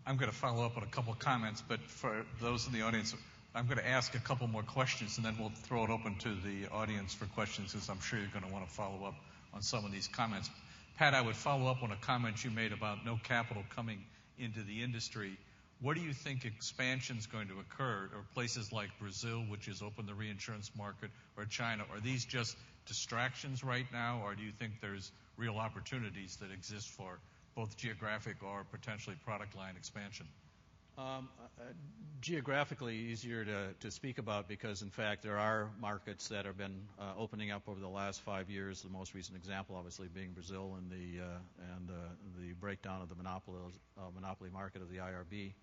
I'm going to follow up on a couple of comments, but for those in the audience, I'm going to ask a couple more questions, and then we'll throw it open to the audience for questions, because I'm sure you're going to want to follow up on some of these comments. Pat, I would follow up on a comment you made about no capital coming into the industry. Where do you think expansion is going to occur? Or places like Brazil, which has opened the reinsurance market, or China, are these just distractions right now, or do you think there's real opportunities that exist for both geographic or potentially product line expansion? Geographically easier to speak about, because in fact there are markets that have been opening up over the last 5 years. The most recent example, obviously, being Brazil and the breakdown of the monopoly market of the IRB.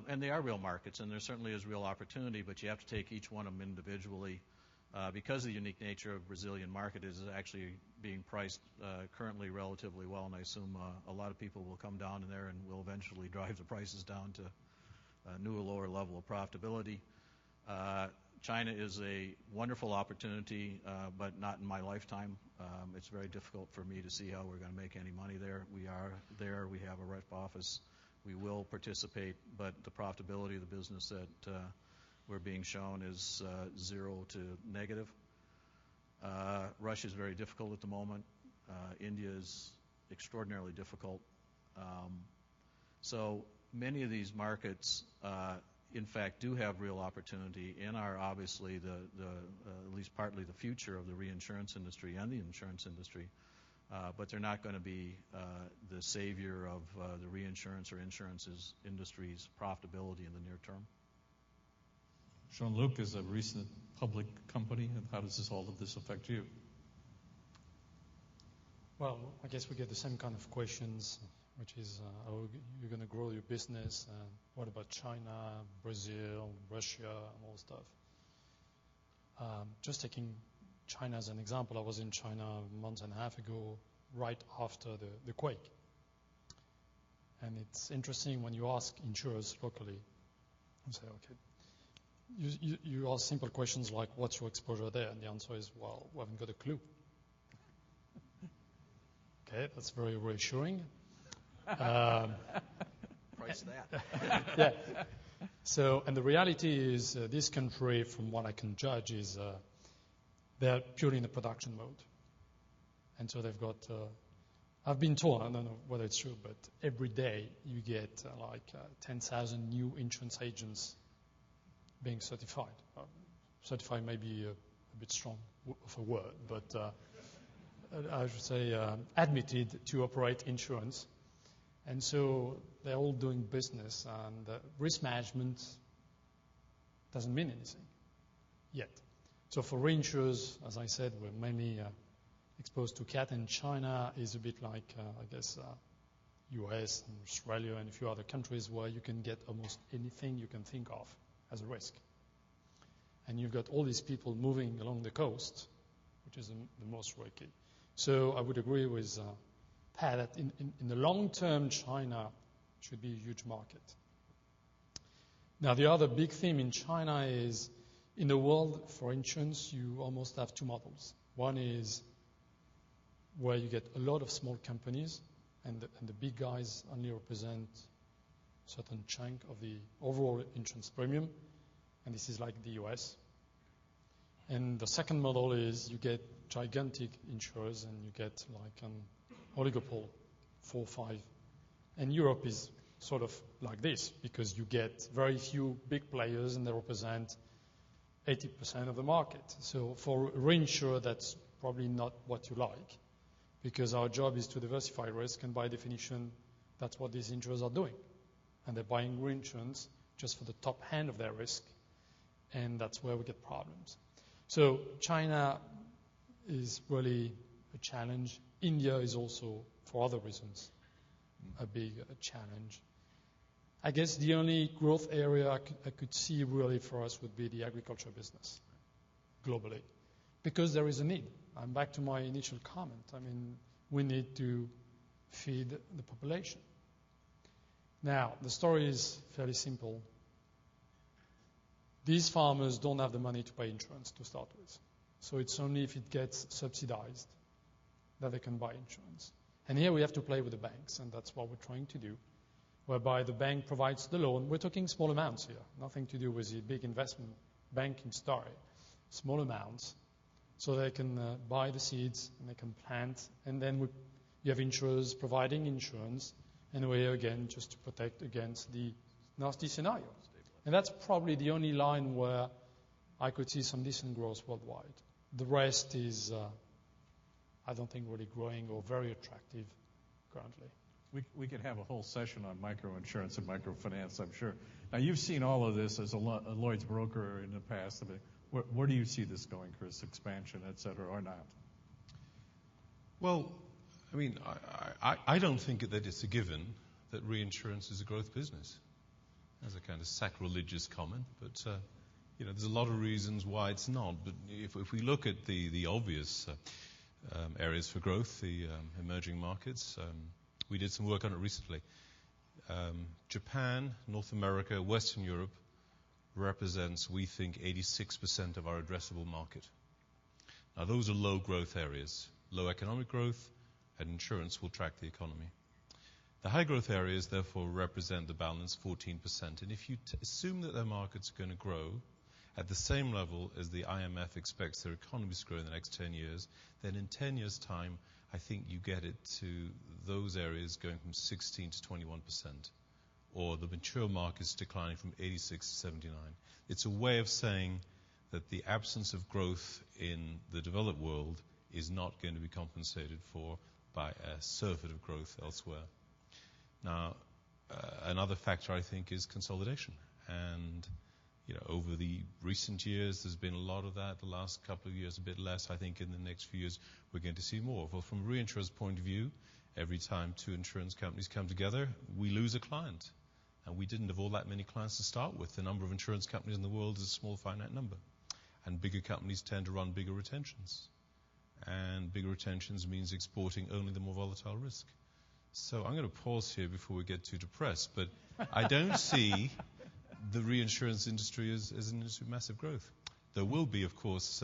And they are real markets, and there certainly is real opportunity, but you have to take each one of them individually. Because the unique nature of the Brazilian market is actually being priced currently relatively well, and I assume a lot of people will come down in there and will eventually drive the prices down to a new lower level of profitability. China is a wonderful opportunity, but not in my lifetime. It's very difficult for me to see how we're going to make any money there. We are there. We have a rep office. We will participate, but the profitability of the business that we're being shown is 0 to negative. Russia is very difficult at the moment. India is extraordinarily difficult. So many of these markets, in fact, do have real opportunity and are obviously at least partly the future of the reinsurance industry and the insurance industry. But they're not going to be the savior of the reinsurance or insurance industry's profitability in the near term. Jean-Luc is a recent public company, and how does all of this affect you? Well, I guess we get the same kind of questions, which is how you're going to grow your business, and what about China, Brazil, Russia, and all stuff. Just taking China as an example, I was in China a month and a half ago, right after the quake. And it's interesting when you ask insurers locally, you say, okay, you ask simple questions like, what's your exposure there? And the answer is, well, we haven't got a clue. Okay, that's very reassuring. Price that. Yeah. So, and the reality is this country, from what I can judge, is they're purely in a production mode. And so they've got, I've been told, I don't know whether it's true, but every day you get 10,000 new insurance agents being certified. Certified may be a bit strong of a word, but I should say admitted to operate insurance. And so they're all doing business, and risk management doesn't mean anything yet. So for reinsurers, as I said, we're mainly exposed to cat, and China is a bit like, I guess, US and Australia and a few other countries where you can get almost anything you can think of as a risk. And you've got all these people moving along the coast, which is the most risky. So I would agree with Pat that in the long term, China should be a huge market. Now, the other big theme in China is, in the world for insurance, you almost have two models. One is where you get a lot of small companies, and the big guys only represent a certain chunk of the overall insurance premium, and this is like the US. And the second model is you get gigantic insurers, and you get like an oligopoly, 4 or 5. And Europe is sort of like this, because you get very few big players, and they represent 80% of the market. So for a reinsurer, that's probably not what you like, because our job is to diversify risk, and by definition, that's what these insurers are doing. And they're buying reinsurance just for the top hand of their risk, and that's where we get problems. So China is really a challenge. India is also, for other reasons, a big challenge. I guess the only growth area I could see really for us would be the agriculture business globally, because there is a need. I'm back to my initial comment. I mean, we need to feed the population. Now, the story is fairly simple. These farmers don't have the money to pay insurance to start with. So it's only if it gets subsidized that they can buy insurance. And here we have to play with the banks, and that's what we're trying to do. whereby the bank provides the loan. We're talking small amounts here, nothing to do with the big investment banking story. Small amounts, so they can buy the seeds and they can plant, and then you have insurers providing insurance, and we're again just to protect against the nasty scenario. And that's probably the only line where I could see some decent growth worldwide. The rest is, I don't think, really growing or very attractive currently. We could have a whole session on microinsurance and microfinance, I'm sure. Now, you've seen all of this as a Lloyd's broker in the past. I mean, where do you see this going, Chris? Expansion, et cetera, or not? Well, I mean, I don't think that it's a given that reinsurance is a growth business. That's a kind of sacrilegious comment, but there's a lot of reasons why it's not. But if we look at the obvious areas for growth, the emerging markets, we did some work on it recently. Japan, North America, Western Europe represents, we think, 86% of our addressable market. Now, those are low growth areas. Low economic growth, and insurance will track the economy. The high growth areas, therefore, represent the balance, 14%. And if you assume that their markets are going to grow at the same level as the IMF expects their economies to grow in the next 10 years, then in 10 years' time, I think you get it to those areas going from 16 to 21%, or the mature markets declining from 86 to 79. It's a way of saying that the absence of growth in the developed world is not going to be compensated for by a surfeit of growth elsewhere. Now, another factor, I think, is consolidation. And over the recent years, there's been a lot of that. The last couple of years, a bit less. I think in the next few years, we're going to see more. Well, from a reinsurer's point of view, every time two insurance companies come together, we lose a client. And we didn't have all that many clients to start with. The number of insurance companies in the world is a small, finite number. And bigger companies tend to run bigger retentions. And bigger retentions means exporting only the more volatile risk. So I'm going to pause here before we get too depressed. But I don't see the reinsurance industry as an industry of massive growth. There will be, of course,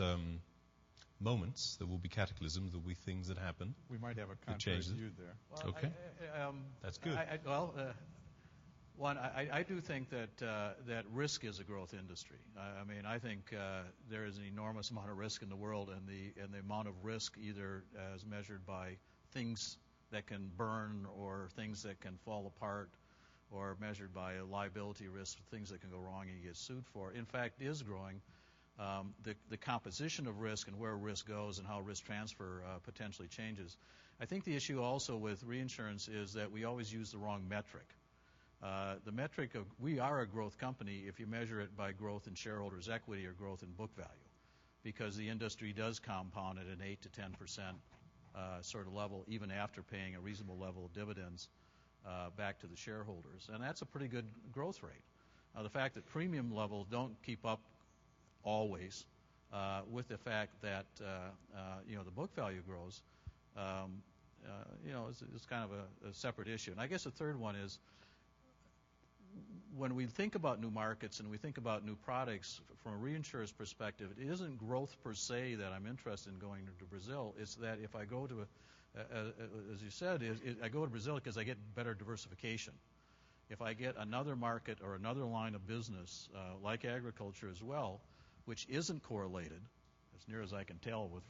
moments. There will be cataclysms. There will be things that happen. We might have a contrary view there. Well, okay. That's good. I do think that risk is a growth industry. I mean, I think there is an enormous amount of risk in the world, and the amount of risk either as measured by things that can burn or things that can fall apart, or measured by a liability risk, things that can go wrong and you get sued for, in fact, is growing. The composition of risk and where risk goes and how risk transfer potentially changes. I think the issue also with reinsurance is that we always use the wrong metric. The metric of we are a growth company if you measure it by growth in shareholders' equity or growth in book value, because the industry does compound at an 8 to 10% sort of level, even after paying a reasonable level of dividends back to the shareholders, and that's a pretty good growth rate. The fact that premium levels don't keep up always with the fact that the book value grows, is kind of a separate issue. And I guess the third one is, when we think about new markets and we think about new products from a reinsurer's perspective, it isn't growth per se that I'm interested in going to Brazil. It's that if I go to, as you said, I go to Brazil because I get better diversification. If I get another market or another line of business, like agriculture as well, which isn't correlated, as near as I can tell, with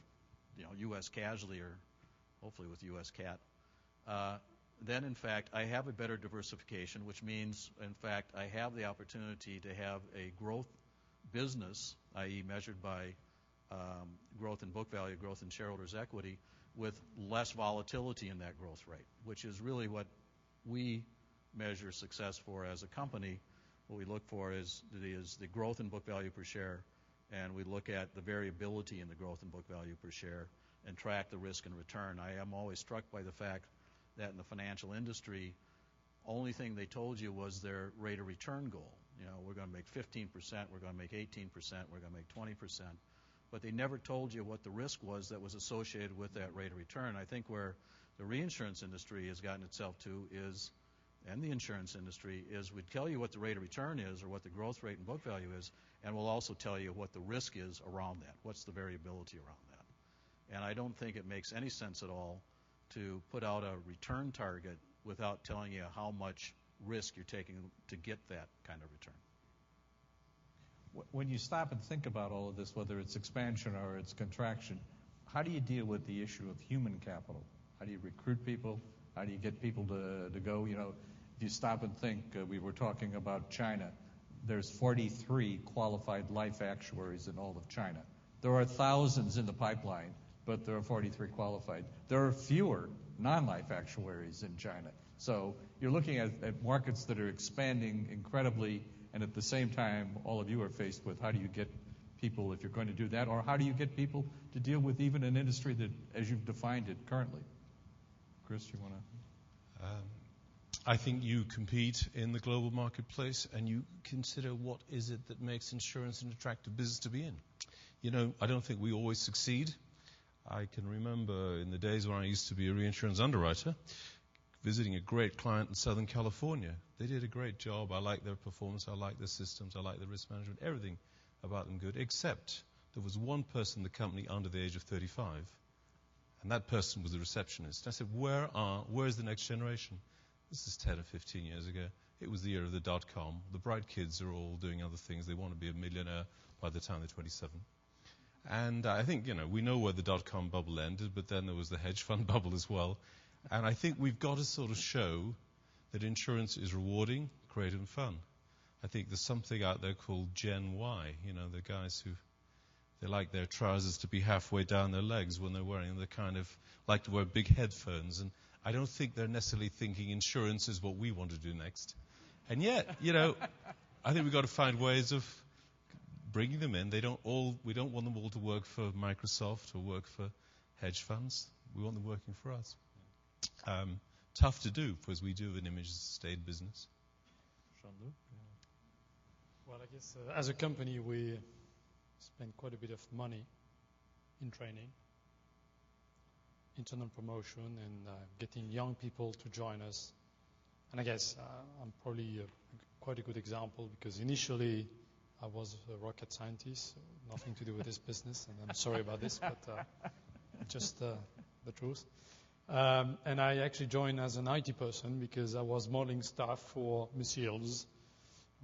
U.S. casualty or hopefully with U.S. cat, then, in fact, I have a better diversification, which means, in fact, I have the opportunity to have a growth business, i.e. measured by growth in book value, growth in shareholders' equity, with less volatility in that growth rate, which is really what we measure success for as a company. What we look for is the growth in book value per share, and we look at the variability in the growth in book value per share and track the risk and return. I am always struck by the fact that in the financial industry, only thing they told you was their rate of return goal. We're going to make 15%, we're going to make 18%, we're going to make 20%. But they never told you what the risk was that was associated with that rate of return. I think where the reinsurance industry has gotten itself to is, and the insurance industry, is we tell you what the rate of return is or what the growth rate and book value is, and we'll also tell you what the risk is around that. What's the variability around that? And I don't think it makes any sense at all to put out a return target without telling you how much risk you're taking to get that kind of return. When you stop and think about all of this, whether it's expansion or it's contraction, how do you deal with the issue of human capital? How do you recruit people? How do you get people to go? You know, if you stop and think, we were talking about China. There's 43 qualified life actuaries in all of China. There are thousands in the pipeline, but there are 43 qualified. There are fewer non-life actuaries in China. So you're looking at markets that are expanding incredibly, and at the same time, all of you are faced with how do you get people, if you're going to do that, or how do you get people to deal with even an industry that, as you've defined it currently? Chris, you want to? I think you compete in the global marketplace and you consider what is it that makes insurance an attractive business to be in. You know, I don't think we always succeed. I can remember in the days when I used to be a reinsurance underwriter, visiting a great client in Southern California. They did a great job. I liked their performance. I liked their systems. I liked their risk management. Everything about them good, except there was one person in the company under the age of 35, and that person was the receptionist. I said, where's the next generation? This is 10 or 15 years ago. It was the year of the dot-com. The bright kids are all doing other things. They want to be a millionaire by the time they're 27. And I think, you know, we know where the dot-com bubble ended, but then there was the hedge fund bubble as well. And I think we've got to sort of show that insurance is rewarding, creative, and fun. I think there's something out there called Gen Y, you know, the guys who, they like their trousers to be halfway down their legs when they're wearing them. They kind of like to wear big headphones. And I don't think they're necessarily thinking insurance is what we want to do next. And yet, you know, I think we've got to find ways of bringing them in. We don't want them all to work for Microsoft or work for hedge funds. We want them working for us. Tough to do, because we do have an image as a staid business. Well, I guess as a company, we spend quite a bit of money in training, internal promotion, and getting young people to join us. And I guess I'm probably quite a good example, because initially I was a rocket scientist, so nothing to do with this business, and I'm sorry about this, but just the truth. And I actually joined as an IT person because I was modeling stuff for missiles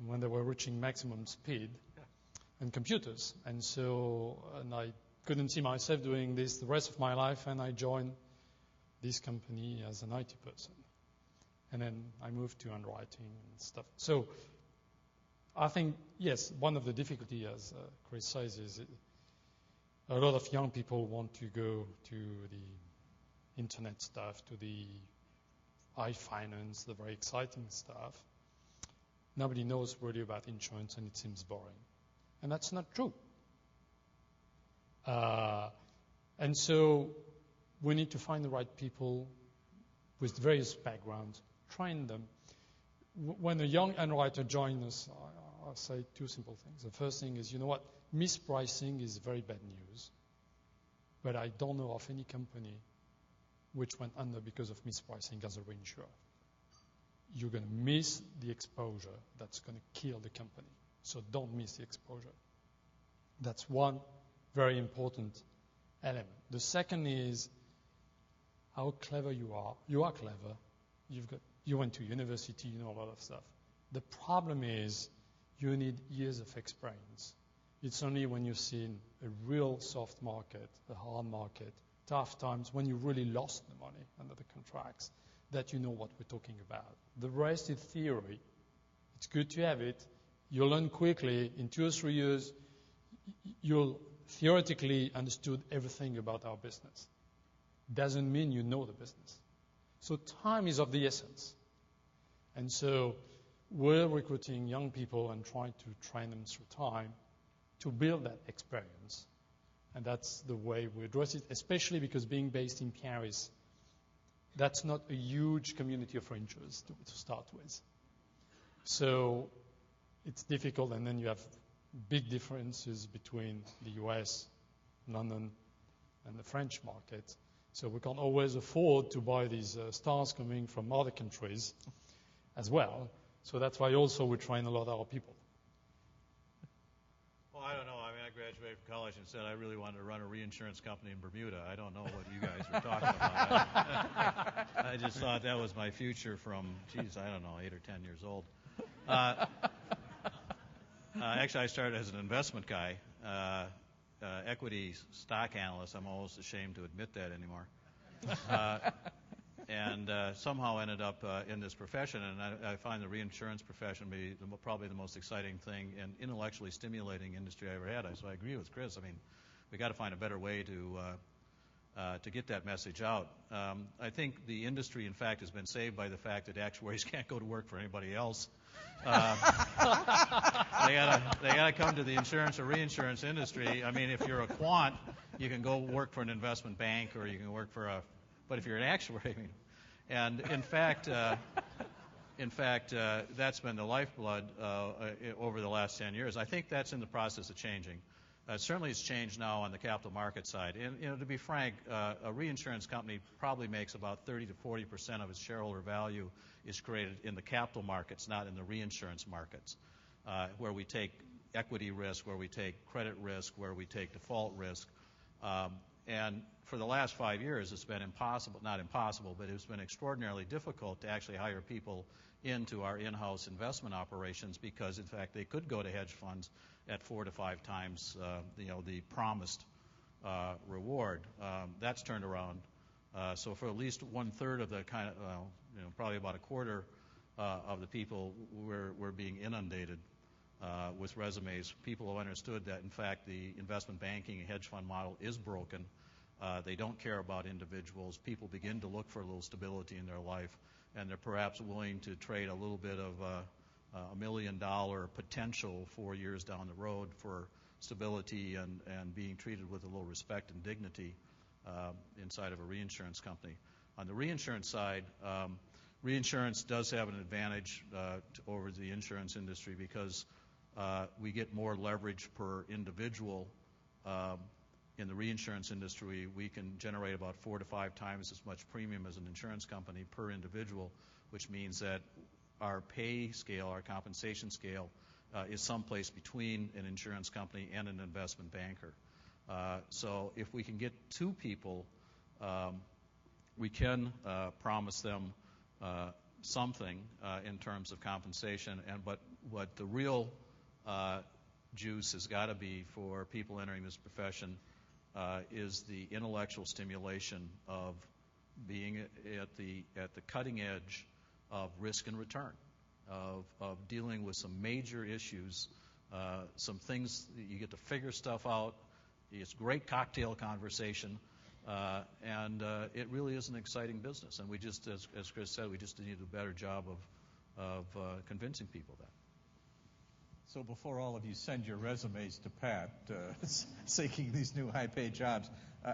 when they were reaching maximum speed and computers. And I couldn't see myself doing this the rest of my life, and I joined this company as an IT person. And then I moved to underwriting and stuff. So I think, yes, one of the difficulties, as Chris says, is a lot of young people want to go to the internet stuff, to the iFinance, the very exciting stuff. Nobody knows really about insurance, and it seems boring. And that's not true. And so we need to find the right people with various backgrounds, train them. When a young underwriter joins us, I'll say two simple things. The first thing is, you know what, mispricing is very bad news. But I don't know of any company which went under because of mispricing as a reinsurer. You're going to miss the exposure. That's going to kill the company. So don't miss the exposure. That's one very important element. The second is how clever you are. You are clever. You went to university, you know a lot of stuff. The problem is you need years of experience. It's only when you've seen a real soft market, a hard market, tough times, when you really lost the money under the contracts, that you know what we're talking about. The rest is theory. It's good to have it. You'll learn quickly. In 2 or 3 years, you'll theoretically understood everything about our business. Doesn't mean you know the business. So time is of the essence. And so we're recruiting young people and trying to train them through time to build that experience. And that's the way we address it, especially because being based in Paris, that's not a huge community of reinsurers to start with. So it's difficult, and then you have big differences between the US, London, and the French market. So we can't always afford to buy these stars coming from other countries as well. So that's why also we train a lot of our people. Well, I don't know. I mean, I graduated from college and said I really wanted to run a reinsurance company in Bermuda. I don't know what you guys were talking about. I just thought that was my future from, I don't know, 8 or 10 years old. Actually, I started as an investment guy, equity stock analyst. I'm almost ashamed to admit that anymore. And somehow ended up in this profession, and I find the reinsurance profession to be probably the most exciting thing and intellectually stimulating industry I ever had. So I agree with Chris. I mean, we got to find a better way to get that message out. I think the industry, in fact, has been saved by the fact that actuaries can't go to work for anybody else. They gotta come to the insurance or reinsurance industry. I mean, if you're a quant, you can go work for an investment bank, or you can work for a. But if you're an actuary, and in fact, that's been the lifeblood over the last 10 years. I think that's in the process of changing. Certainly, it's changed now on the capital market side. And to be frank, a reinsurance company probably makes about 30 to 40% of its shareholder value is created in the capital markets, not in the reinsurance markets, where we take equity risk, where we take credit risk, where we take default risk. And for the last 5 years, it's been not impossible, but it's been extraordinarily difficult to actually hire people into our in-house investment operations because, in fact, they could go to hedge funds at 4 to 5 times, the promised reward. That's turned around. So for at least 1/3 of the probably about a quarter of the people, we're being inundated with resumes. People have understood that, in fact, the investment banking and hedge fund model is broken. They don't care about individuals. People begin to look for a little stability in their life, and they're perhaps willing to trade a little bit of $1 million potential 4 years down the road for stability and being treated with a little respect and dignity inside of a reinsurance company. On the reinsurance side, reinsurance does have an advantage over the insurance industry because we get more leverage per individual. In the reinsurance industry, we can generate about 4 to 5 times as much premium as an insurance company per individual, which means that our pay scale, our compensation scale, is someplace between an insurance company and an investment banker. So if we can get 2 people, we can promise them something in terms of compensation. But what the real juice has got to be for people entering this profession is the intellectual stimulation of being at the cutting edge of risk and return, of dealing with some major issues, some things that you get to figure stuff out. It's great cocktail conversation, and it really is an exciting business. And we just, as Chris said, we just need to do a better job of convincing people that. So before all of you send your resumes to Pat, seeking these new high-paid jobs,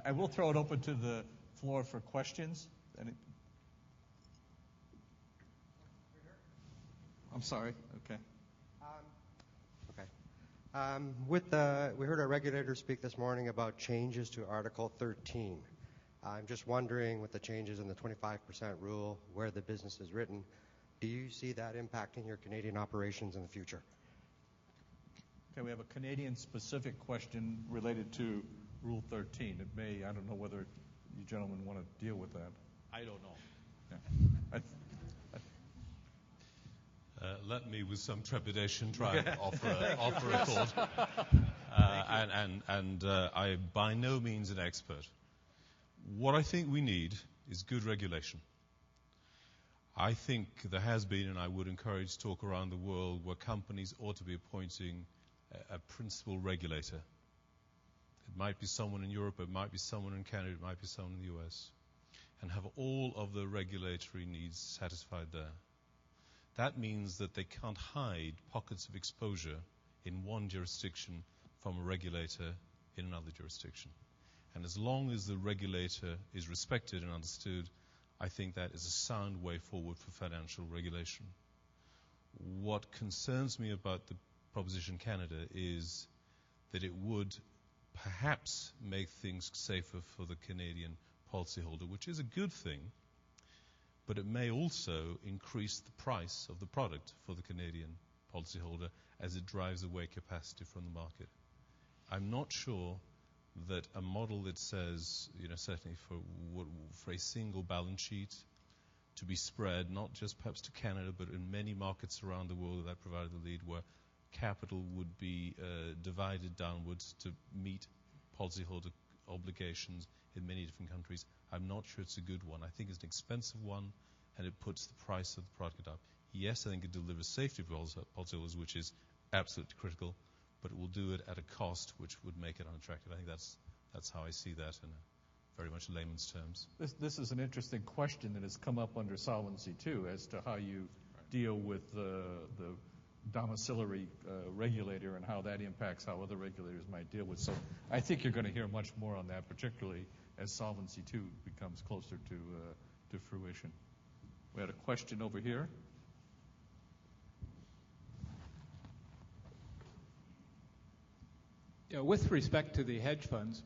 I will throw it open to the floor for questions. I'm sorry. Okay. We heard our regulator speak this morning about changes to Article 13. I'm just wondering, with the changes in the 25% rule, where the business is written, do you see that impacting your Canadian operations in the future? Okay, we have a Canadian-specific question related to Rule 13. It may, I don't know whether you gentlemen want to deal with that. I don't know. Yeah. Let me, with some trepidation, try and offer a thought. I'm by no means an expert. What I think we need is good regulation. I think there has been, and I would encourage talk around the world, where companies ought to be appointing a principal regulator. It might be someone in Europe, it might be someone in Canada, it might be someone in the US, and have all of the regulatory needs satisfied there. That means that they can't hide pockets of exposure in one jurisdiction from a regulator in another jurisdiction. And as long as the regulator is respected and understood, I think that is a sound way forward for financial regulation. What concerns me about the Proposition Canada is that it would perhaps make things safer for the Canadian policyholder, which is a good thing, but it may also increase the price of the product for the Canadian policyholder as it drives away capacity from the market. I'm not sure that a model that says, certainly for a single balance sheet to be spread, not just perhaps to Canada, but in many markets around the world that provided the lead, where capital would be divided downwards to meet policyholder obligations in many different countries. I'm not sure it's a good one. I think it's an expensive one, and it puts the price of the product up. Yes, I think it delivers safety for policyholders, which is absolutely critical, but it will do it at a cost which would make it unattractive. I think that's how I see that in very much layman's terms. This is an interesting question that has come up under Solvency II as to how you deal with the domiciliary regulator and how that impacts how other regulators might deal with. So I think you're going to hear much more on that, particularly as Solvency II becomes closer to fruition. We had a question over here. Yeah, with respect to the hedge funds,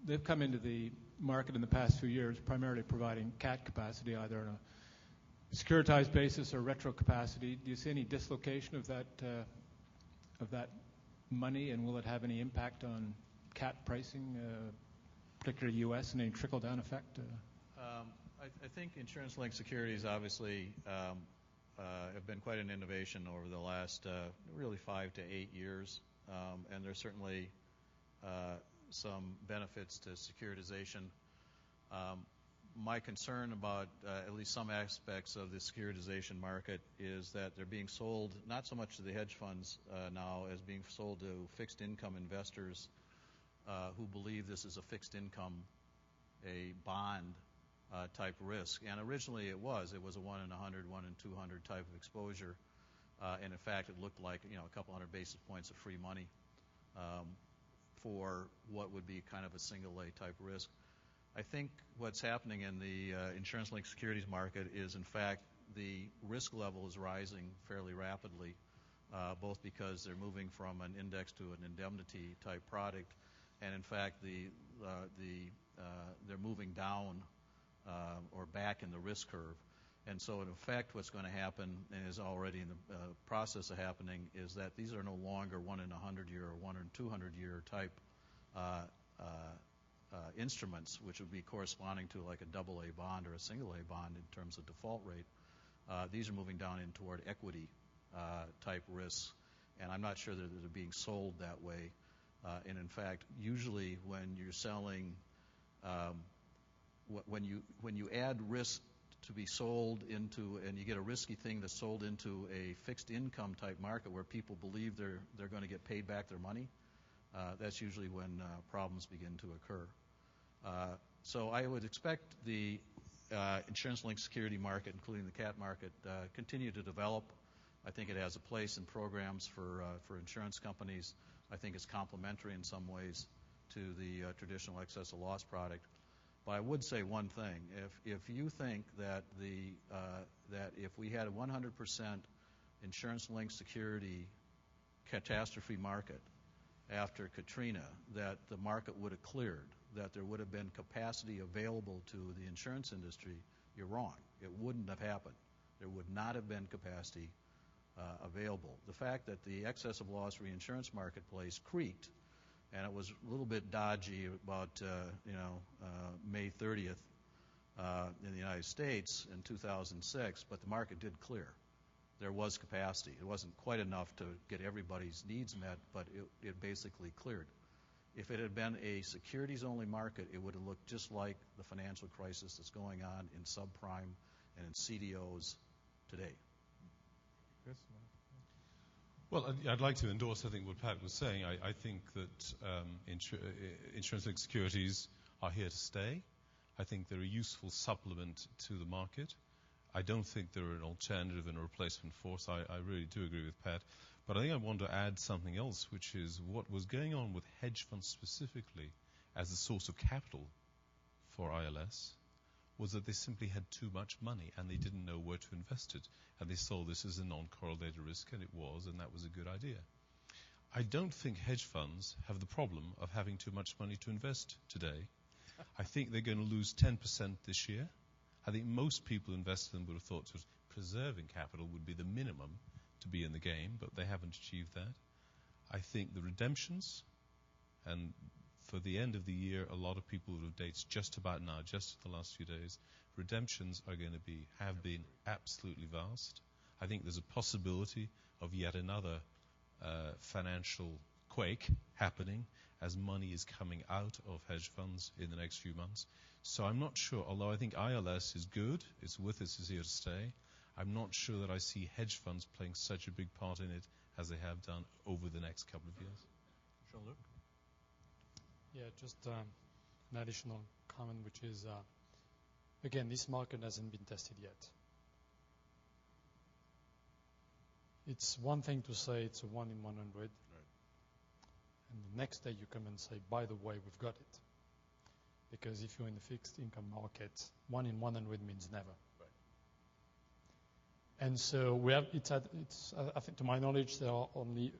they've come into the market in the past few years primarily providing CAT capacity, either on a securitized basis or retro capacity. Do you see any dislocation of that money, and will it have any impact on CAT pricing, particularly U.S., and any trickle-down effect? I think insurance-linked securities obviously have been quite an innovation over the last really 5 to 8 years, and there's certainly some benefits to securitization. My concern about at least some aspects of the securitization market is that they're being sold not so much to the hedge funds now as being sold to fixed income investors who believe this is a fixed income, a bond type risk. And originally it was a 1 in 100, 1 in 200 type of exposure. And in fact, it looked like a couple hundred basis points of free money for what would be kind of a single A type risk. I think what's happening in the insurance-linked securities market is, in fact, the risk level is rising fairly rapidly, both because they're moving from an index to an indemnity type product, and in fact, they're moving down or back in the risk curve. And so, in effect, what's going to happen, and is already in the process of happening, is that these are no longer 1 in 100 year or 1 in 200 year type instruments, which would be corresponding to like a double A bond or a single A bond in terms of default rate. These are moving down in toward equity type risks, and I'm not sure that they're being sold that way. And in fact, usually when you're selling, when you add risk to be sold into, and you get a risky thing that's sold into a fixed income type market where people believe they're going to get paid back their money, that's usually when problems begin to occur. So I would expect the insurance-linked security market, including the CAT market, continue to develop. I think it has a place in programs for insurance companies. I think it's complementary in some ways to the traditional excess of loss product. But I would say one thing: if you think that that if we had a 100% insurance-linked security catastrophe market after Katrina, that the market would have cleared, that there would have been capacity available to the insurance industry, you're wrong. It wouldn't have happened. There would not have been capacity available. The fact that the excess of loss reinsurance marketplace creaked, and it was a little bit dodgy about May 30th in the United States in 2006, but the market did clear. There was capacity. It wasn't quite enough to get everybody's needs met, but it basically cleared. If it had been a securities-only market, it would have looked just like the financial crisis that's going on in subprime and in CDOs today. Chris? Well, I'd like to endorse, I think, what Pat was saying. I think that insurance-linked securities are here to stay. I think they're a useful supplement to the market. I don't think they're an alternative and a replacement force. I really do agree with Pat. But I think I want to add something else, which is what was going on with hedge funds specifically as a source of capital for ILS was that they simply had too much money and they didn't know where to invest it. And they saw this as a non-correlated risk, and it was, and that was a good idea. I don't think hedge funds have the problem of having too much money to invest today. I think they're going to lose 10% this year. I think most people who invested in them would have thought sort of preserving capital would be the minimum to be in the game, but they haven't achieved that. I think the redemptions And for the end of the year, a lot of people would have dates just about now, just the last few days. Redemptions are going to have been absolutely vast. I think there's a possibility of yet another financial quake happening as money is coming out of hedge funds in the next few months. So I'm not sure, although I think ILS is good, it's with us, it's here to stay, I'm not sure that I see hedge funds playing such a big part in it as they have done over the next couple of years. Jean-Luc? Yeah, just an additional comment, which is, again, this market hasn't been tested yet. It's one thing to say it's a 1 in 100, right. And the next day you come and say, by the way, we've got it. Because if you're in the fixed income market, 1 in 100 means never. Right. And so we have, I think to my knowledge, there are only